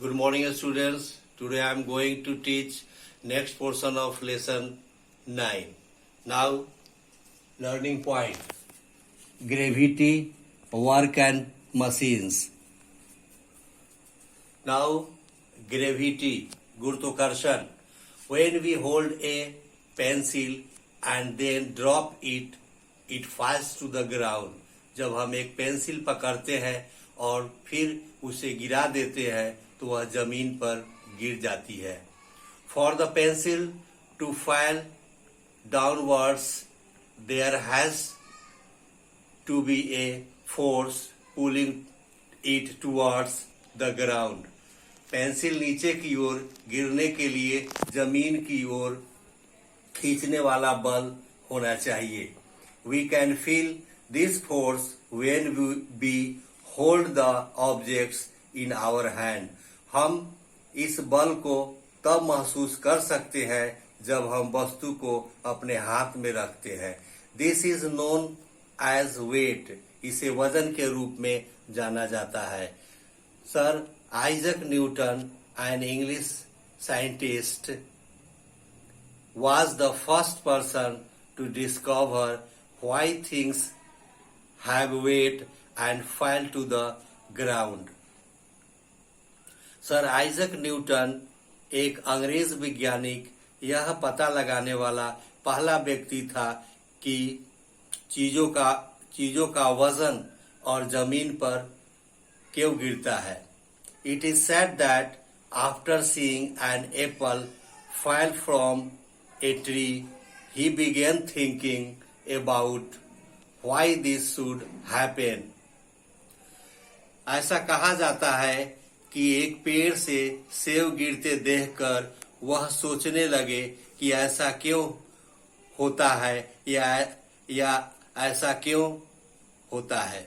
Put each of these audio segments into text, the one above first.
Good morning, students. Today I am going to teach next portion of lesson 9. Now, learning point. Gravity, work and machines. Now, gravity, Gurutwakarsan. When we hold a pencil and then drop it, it falls to the ground. जब हम एक pencil पकड़ते हैं और फिर उसे गिरा देते हैं तो वह जमीन पर गिर जाती है. For the pencil to fall downwards, there has to be a force pulling it towards the ground. Pencil नीचे की ओर गिरने के लिए जमीन की ओर खींचने वाला बल होना चाहिए. We can feel this force when we hold the objects in our hand. हम इस बल को तब महसूस कर सकते हैं जब हम वस्तु को अपने हाथ में रखते हैं. This is known as weight. इसे वजन के रूप में जाना जाता है. Sir Isaac Newton, an English scientist, was the first person to discover why things have weight and fall to the ground. Sir Isaac Newton एक अंग्रेज वैज्ञानिक यह पता लगाने वाला पहला व्यक्ति था कि चीजों का वजन और जमीन पर क्यों गिरता है. It is said that after seeing an apple fall from a tree, he began thinking about why this should happen. ऐसा कहा जाता है कि एक पेड़ से सेब गिरते देखकर वह सोचने लगे कि ऐसा क्यों होता है या ऐसा क्यों होता है.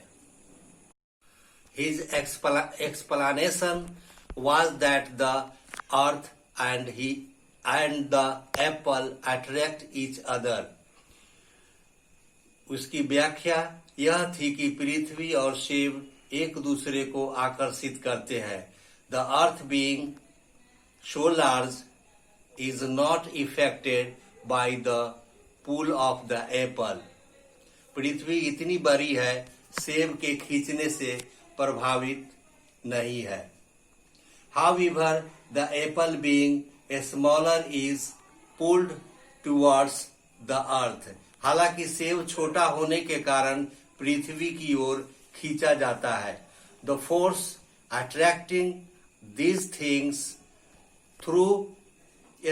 His explanation was that the earth and the apple attract each other. उसकी व्याख्या यह थी कि पृथ्वी और सेब एक दूसरे को आकर्षित करते हैं. The earth being so large is not affected by the pull of the apple. पृथ्वी इतनी बड़ी है, सेब के खींचने से प्रभावित नहीं है. However, the apple being smaller is pulled towards the earth. हालांकि सेब छोटा होने के कारण पृथ्वी की ओर खींचा जाता है. The force attracting these things through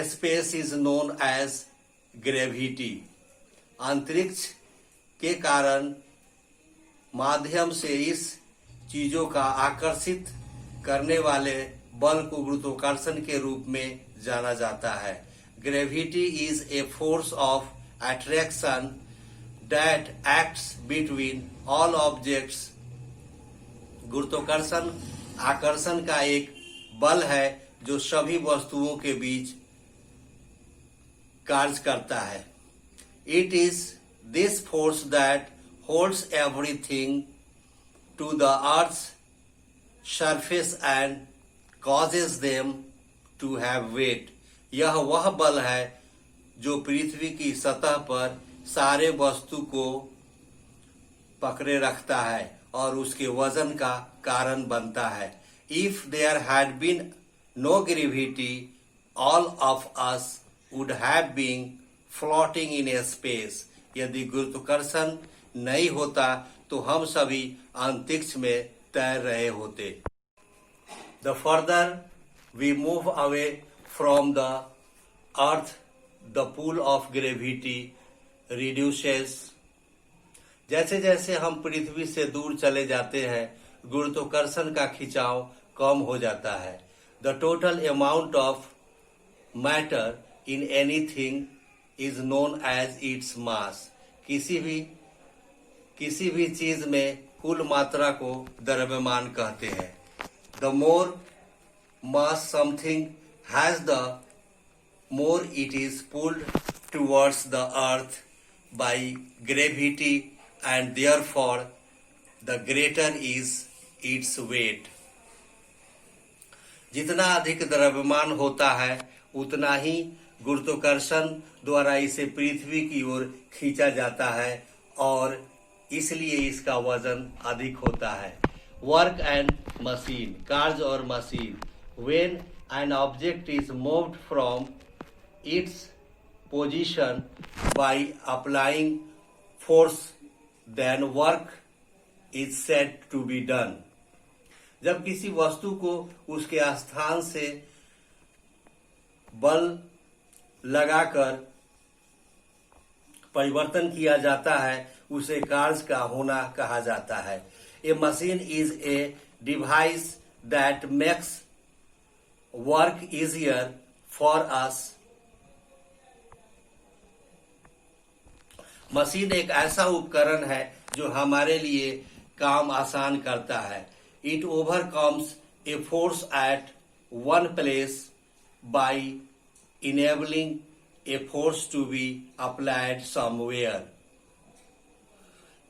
space is known as gravity. अंतरिक्ष के कारण माध्यम से इस चीजों का आकर्षित करने वाले बल को गुरुत्वाकर्षण के रूप में जाना जाता है. Gravity is a force of attraction that acts between all objects. गुरुत्वाकर्षण आकर्षण का एक बल है जो सभी वस्तुओं के बीच कार्य करता है. It is this force that holds everything to the earth's surface and causes them to have weight. यह वह बल है जो पृथ्वी की सतह पर सारे वस्तु को पकड़े रखता है और उसके वजन का कारण बनता है. If there had been no gravity, all of us would have been floating in a space. यदि गुरुत्वाकर्षण नहीं होता तो हम सभी अंतरिक्ष में तैर रहे होते. The further we move away from the earth, the pull of gravity reduces. जैसे जैसे हम पृथ्वी से दूर चले जाते हैं, गुरुत्वाकर्षण का खिंचाव कम हो जाता है. The total amount of matter in anything is known as its mass. किसी भी चीज में कुल मात्रा को द्रव्यमान कहते हैं. The more mass something has, the more it is pulled towards the earth by gravity, and therefore the greater is its weight. जितना अधिक द्रव्यमान होता है उतना ही गुरुत्वाकर्षण द्वारा इसे पृथ्वी की ओर खींचा जाता है और इसलिए इसका वजन अधिक होता है। वर्क एंड मशीन, कार्य और machine. When an object is moved from its position by applying force then work is said to be done. जब किसी वस्तु को उसके स्थान से बल लगाकर परिवर्तन किया जाता है उसे कार्य का होना कहा जाता है। A machine is a device that makes work easier for us. Machine एक ऐसा उपकरण है जो हमारे लिए काम आसान करता है। It overcomes a force at one place by enabling a force to be applied somewhere.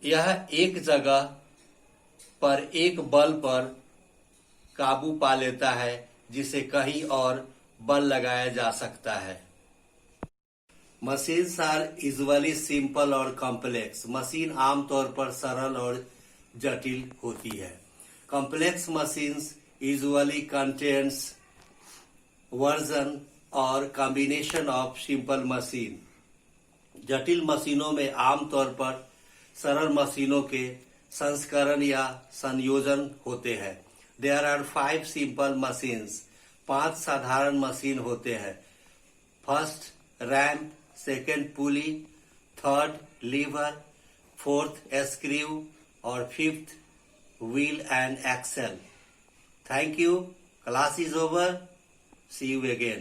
यह एक जगह पर एक बल पर काबू पा लेता है जिसे कहीं और बल लगाया जा सकता है। मशीन्स आर यूजुअली सिंपल और कॉम्प्लेक्स। मशीन आमतौर पर सरल और जटिल होती है। Complex machines usually contains version or combination of simple machine. जटिल मशीनों में आमतौर पर सरल मशीनों के संस्करण या संयोजन होते हैं। There are 5 simple machines. 5 साधारण मशीन होते हैं। First ramp, second pulley, third lever, fourth screw और fifth wheel and axle. Thank you. Class is over. See you again.